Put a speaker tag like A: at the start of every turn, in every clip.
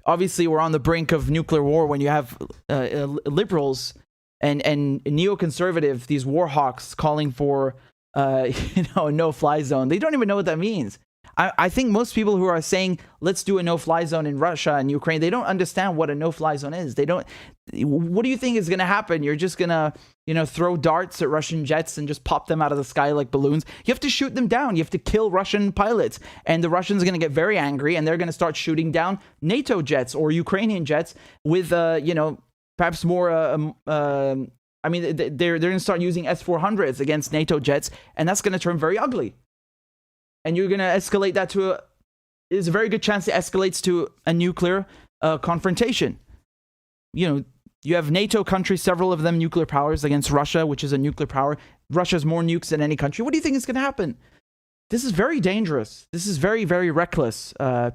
A: obviously we're on the brink of nuclear war when you have liberals and neoconservative, these war hawks calling for a no-fly zone. They don't even know what that means. I think most people who are saying let's do a no-fly zone in Russia and Ukraine, they don't understand what a no-fly zone is. They don't. What do you think is going to happen? You're just going to, throw darts at Russian jets and just pop them out of the sky like balloons. You have to shoot them down. You have to kill Russian pilots, and the Russians are going to get very angry, and they're going to start shooting down NATO jets or Ukrainian jets with, perhaps more. They're going to start using S-400s against NATO jets, and that's going to turn very ugly. And you're going to escalate that there's a very good chance it escalates to a nuclear confrontation. You have NATO countries, several of them nuclear powers, against Russia, which is a nuclear power. Russia's more nukes than any country. What do you think is going to happen? This is very dangerous. This is very, very reckless. And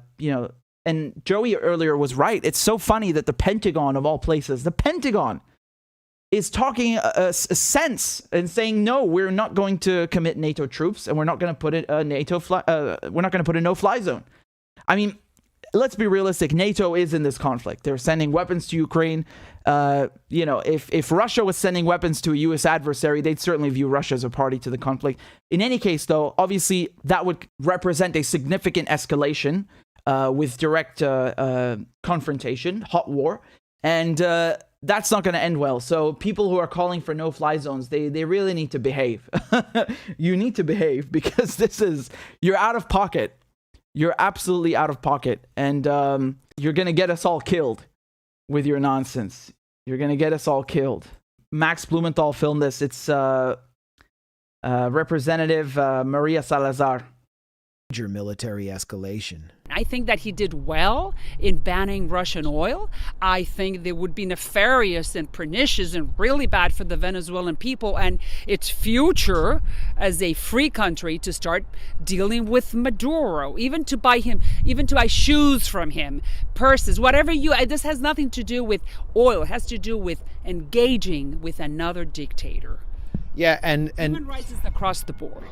A: Joey earlier was right. It's so funny that the Pentagon, of all places, the Pentagon is talking a sense and saying, no, we're not going to commit NATO troops, and we're not going to put a we're not going to put a no-fly zone. I mean, let's be realistic. NATO is in this conflict. They're sending weapons to Ukraine. If Russia was sending weapons to a U.S. adversary, they'd certainly view Russia as a party to the conflict. In any case, though, obviously that would represent a significant escalation with direct confrontation, hot war, and that's not going to end well. So people who are calling for no-fly zones, they really need to behave. You need to behave, because you're out of pocket. You're absolutely out of pocket. And you're going to get us all killed with your nonsense. You're going to get us all killed. Max Blumenthal filmed this. It's Representative Maria Salazar.
B: Major military escalation.
C: I think that he did well in banning Russian oil. I think they would be nefarious and pernicious and really bad for the Venezuelan people and its future as a free country to start dealing with Maduro, even to buy shoes from him, purses, whatever this has nothing to do with oil. It has to do with engaging with another dictator.
B: Yeah, and
C: human rights is across the board.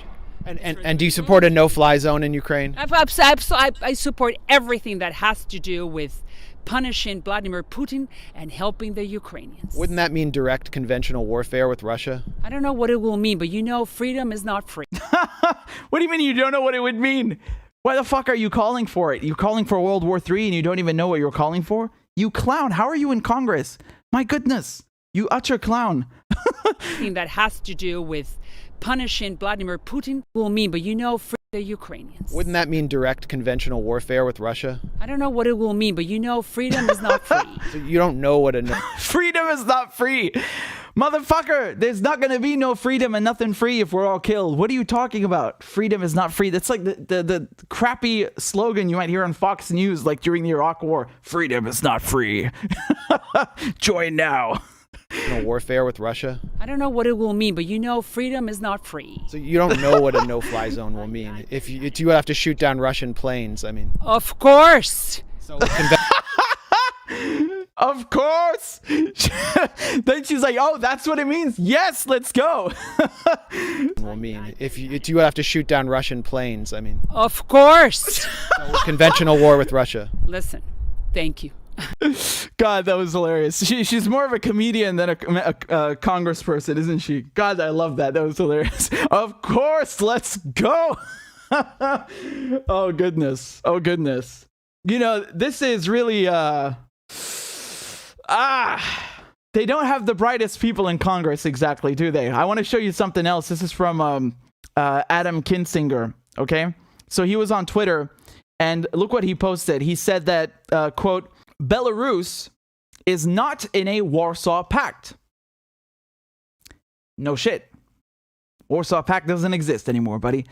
B: And do you support a no-fly zone in Ukraine?
C: I support everything that has to do with punishing Vladimir Putin and helping the Ukrainians.
B: Wouldn't that mean direct conventional warfare with Russia?
C: I don't know what it will mean, but freedom is not free.
A: What do you mean you don't know what it would mean? Why the fuck are you calling for it? You're calling for World War III and you don't even know what you're calling for? You clown. How are you in Congress? My goodness. You utter clown.
C: That has to do with punishing Vladimir Putin will mean, but free the Ukrainians.
B: Wouldn't that mean direct conventional warfare with Russia?
C: I don't know what it will mean, but freedom is not free.
B: So you don't know what
A: freedom is not free. Motherfucker, there's not going to be no freedom and nothing free if we're all killed. What are you talking about? Freedom is not free. That's like the crappy slogan you might hear on Fox News, like during the Iraq War. Freedom is not free. Join now.
B: Warfare with Russia?
C: I don't know what it will mean, but freedom is not free.
B: So you don't know what a no-fly zone will mean. If you have to shoot down Russian planes, I mean.
C: Of course.
B: So
A: of course. Then she's like, oh, that's what it means. Yes, let's go.
B: will mean if you have to shoot down Russian planes, I mean.
C: Of course.
B: So conventional war with Russia.
C: Listen, thank you.
A: God, that was hilarious. She's more of a comedian than a congressperson, isn't she? God, I love that. That was hilarious. Of course, let's go. Oh, goodness. Oh, goodness. This is really... they don't have the brightest people in Congress exactly, do they? I want to show you something else. This is from Adam Kinzinger, okay? So he was on Twitter, and look what he posted. He said that, quote, Belarus is not in a Warsaw Pact. No shit. Warsaw Pact doesn't exist anymore, buddy.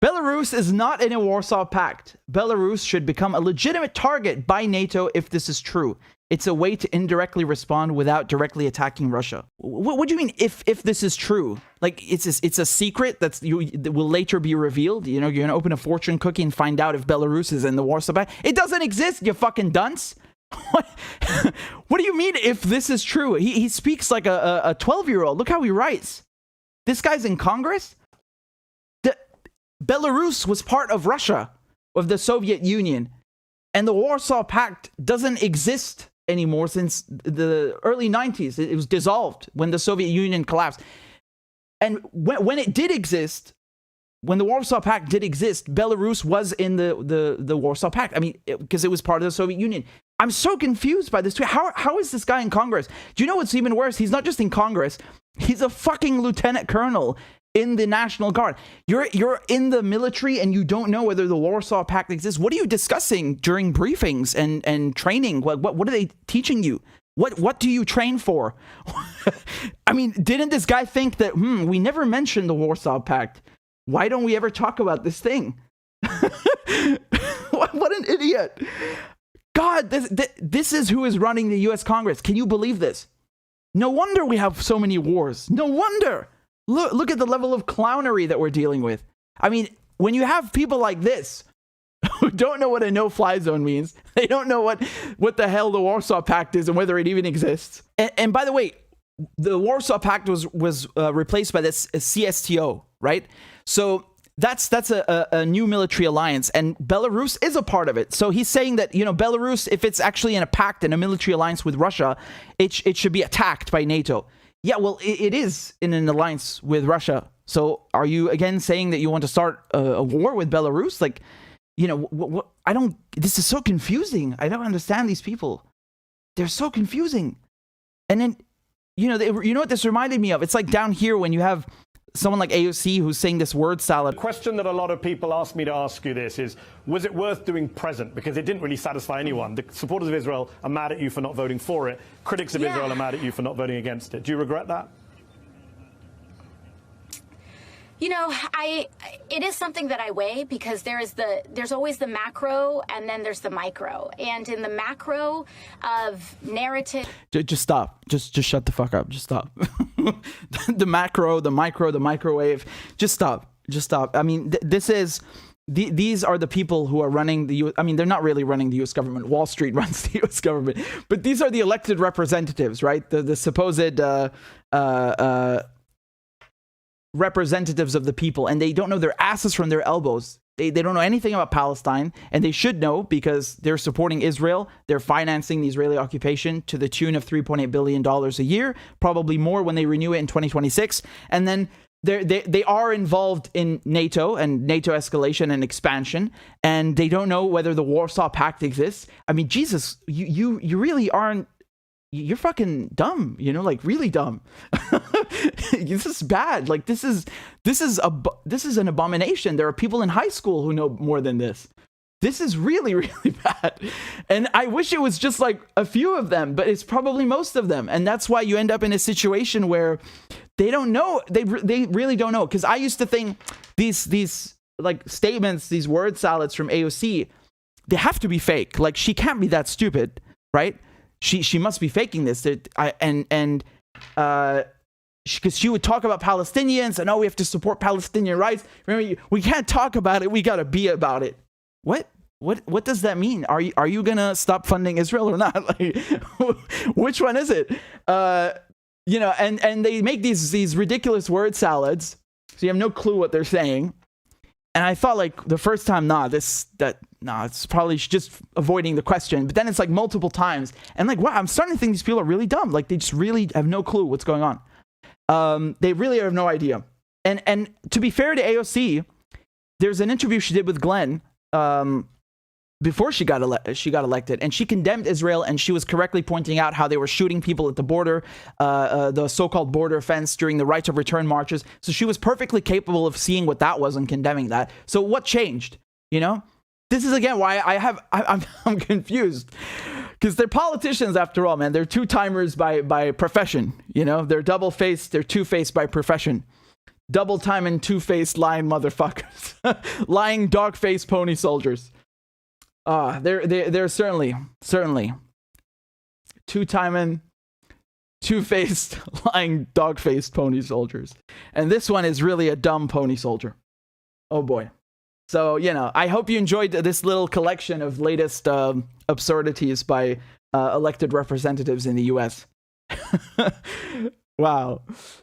A: Belarus is not in a Warsaw Pact. Belarus should become a legitimate target by NATO if this is true. It's a way to indirectly respond without directly attacking Russia. What do you mean if this is true? Like it's a secret that will later be revealed? You're going to open a fortune cookie and find out if Belarus is in the Warsaw Pact? It doesn't exist, you fucking dunce. What do you mean if this is true? He speaks like a 12-year-old. Look how he writes. This guy's in Congress? Belarus was part of Russia, of the Soviet Union. And the Warsaw Pact doesn't exist anymore since the early 90s. It was dissolved when the Soviet Union collapsed. And when it did exist, when the Warsaw Pact did exist, Belarus was in the Warsaw Pact. I mean, because it was part of the Soviet Union. I'm so confused by this. How is this guy in Congress? Do you know what's even worse? He's not just in Congress. He's a fucking lieutenant colonel in the National Guard. You're in the military and you don't know whether the Warsaw Pact exists. What are you discussing during briefings and training? What are they teaching you? What do you train for? I mean, didn't this guy think that, we never mentioned the Warsaw Pact. Why don't we ever talk about this thing? What an idiot. God, this is who is running the US Congress. Can you believe this? No wonder we have so many wars. No wonder. Look at the level of clownery that we're dealing with. I mean, when you have people like this who don't know what a no-fly zone means, they don't know what the hell the Warsaw Pact is and whether it even exists. And by the way, the Warsaw Pact was replaced by this CSTO, right? So that's a new military alliance, and Belarus is a part of it. So he's saying that, Belarus, if it's actually in a pact and a military alliance with Russia, it should be attacked by NATO. Yeah, well, it is in an alliance with Russia. So are you again saying that you want to start a war with Belarus? Like, this is so confusing. I don't understand these people. They're so confusing. And then, you know what this reminded me of? It's like down here when you have someone like AOC who's saying this word salad.
D: The question that a lot of people ask me to ask you this is, was it worth doing present? Because it didn't really satisfy anyone. The supporters of Israel are mad at you for not voting for it. Critics of Israel are mad at you for not voting against it. Do you regret that?
E: It is something that I weigh, because there's always the macro and then there's the micro. And in the macro of narrative...
A: Just stop. Just shut the fuck up. Just stop. The macro, the micro, the microwave. Just stop. Just stop. I mean, these are the people who are running the U.S. I mean, they're not really running the U.S. government. Wall Street runs the U.S. government. But these are the elected representatives, right? The supposed... representatives of the people, and they don't know their asses from their elbows. They don't know anything about Palestine, and they should know, because they're supporting Israel. They're financing the Israeli occupation to the tune of $3.8 billion a year, probably more when they renew it in 2026. And then they are involved in NATO and NATO escalation and expansion, and they don't know whether the Warsaw Pact exists. I mean, Jesus, you really aren't. You're fucking dumb, like really dumb. This is bad. Like this is an abomination. There are people in high school who know more than this. This is really, really bad. And I wish it was just like a few of them, but it's probably most of them. And that's why you end up in a situation where they don't know. They really don't know. Because I used to think these like statements, these word salads from AOC, they have to be fake. Like she can't be that stupid, right? She must be faking this. Because she would talk about Palestinians and we have to support Palestinian rights. Remember, we can't talk about it. We got to be about it. What does that mean? Are you gonna stop funding Israel or not? Like, which one is it? And they make these ridiculous word salads, so you have no clue what they're saying. And I thought, like, the first time, it's probably just avoiding the question. But then it's like multiple times. And like, wow, I'm starting to think these people are really dumb. Like, they just really have no clue what's going on. They really have no idea. And to be fair to AOC, there's an interview she did with Glenn before she got elected. And she condemned Israel, and she was correctly pointing out how they were shooting people at the border, the so-called border fence during the right of return marches. So she was perfectly capable of seeing what that was and condemning that. So what changed? This is again why I'm confused, because they're politicians after all, man. They're two-timers by profession. They're double-faced, they're two-faced by profession. Double-time and two-faced lying motherfuckers, lying dog-faced pony soldiers. They're certainly two-timing, two-faced, lying dog-faced pony soldiers, and this one is really a dumb pony soldier. Oh boy. So, I hope you enjoyed this little collection of latest absurdities by elected representatives in the U.S. Wow.